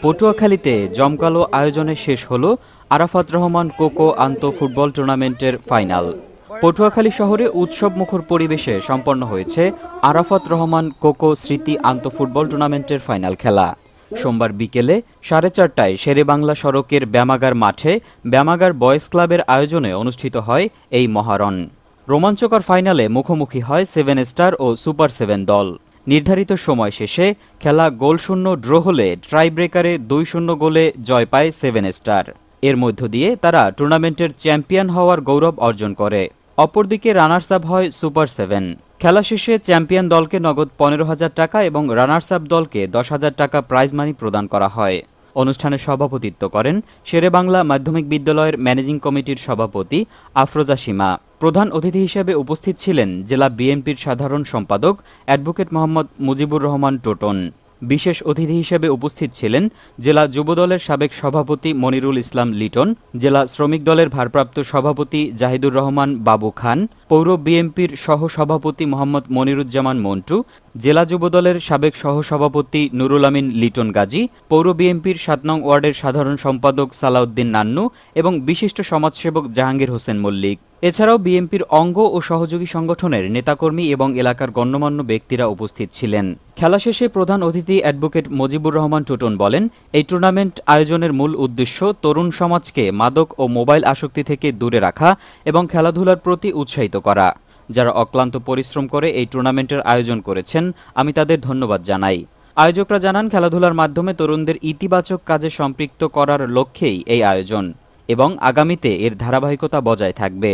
পটুয়াখালীতে জমকালো আয়োজনে শেষ হলো আরাফাত রহমান কোকো আন্তঃ ফুটবল টুর্নামেন্টের ফাইনাল। পটুয়াখালী শহরে উৎসবমুখর পরিবেশে সম্পন্ন হয়েছে আরাফাত রহমান কোকো স্মৃতি আন্তঃ ফুটবল টুর্নামেন্টের ফাইনাল খেলা। সোমবার বিকেলে 4:30টায় শেরেবাংলা সড়কের ব্যায়ামাগার মাঠে ব্যায়ামাগার বয়েজ ক্লাবের আয়োজনে অনুষ্ঠিত হয় এই মহারণ। রোমাঞ্চকর ফাইনালে মুখোমুখি হয় 7 স্টার ও সুপার 7 দল। নির্ধারিত সময় শেষে খেলা গোলশূন্য ড্র হলে ট্রাইব্রেকারে 2-0 গোলে জয় পায় 7 স্টার। এর মধ্য দিয়ে তারা টুর্নামেন্টের চ্যাম্পিয়ন হওয়ার গৌরব অর্জন করে। অপরদিকে রানার্স আপ হয় সুপার 7। খেলা শেষে চ্যাম্পিয়ন দলকে নগদ 15,000 টাকা এবং রানার্স আপ দলকে 10,000 টাকা প্রাইজ মানি প্রদান করা হয়। অনুষ্ঠানে সভাপতিত্ব করেন শেরেবাংলা মাধ্যমিক বিদ্যালয়ের ম্যানেজিং কমিটির সভাপতি আফরোজা সীমা। প্রধান অতিথি হিসেবে উপস্থিত ছিলেন জেলা বিএনপির সাধারণ সম্পাদক অ্যাডভোকেট মোহাম্মদ মুজিবুর রহমান টোটন। বিশেষ অতিথি হিসেবে উপস্থিত ছিলেন জেলা যুবদলের সাবেক সভাপতি মনিরুল ইসলাম লিটন, জেলা শ্রমিক দলের ভারপ্রাপ্ত সভাপতি জাহিদুর রহমান বাবু খান, পৌর বিএনপির সহসভাপতি মোহাম্মদ মনিরুজ্জামান মন্টু, জেলা যুবদলের সাবেক সহসভাপতি নুরুল আমিন লিটন গাজী, পৌর বিএনপির 7 নং ওয়ার্ডের সাধারণ সম্পাদক সালাউদ্দিন নান্নু এবং বিশিষ্ট সমাজসেবক জাহাঙ্গীর হোসেন মল্লিক। এছাড়াও বিএনপির অঙ্গ ও সহযোগী সংগঠনের নেতাকর্মী এবং এলাকার গণ্যমান্য ব্যক্তিরা উপস্থিত ছিলেন। খেলা শেষে প্রধান অতিথি অ্যাডভোকেট মুজিবুর রহমান টোটন বলেন, এই টুর্নামেন্ট আয়োজনের মূল উদ্দেশ্য তরুণ সমাজকে মাদক ও মোবাইল আসক্তি থেকে দূরে রাখা এবং খেলাধুলার প্রতি উৎসাহিত করা। যারা অক্লান্ত পরিশ্রম করে এই টুর্নামেন্টের আয়োজন করেছেন, আমি তাদের ধন্যবাদ জানাই। আয়োজকরা জানান, খেলাধুলার মাধ্যমে তরুণদের ইতিবাচক কাজে সম্পৃক্ত করার লক্ষ্যেই এই আয়োজন এবং আগামীতে এর ধারাবাহিকতা বজায় থাকবে।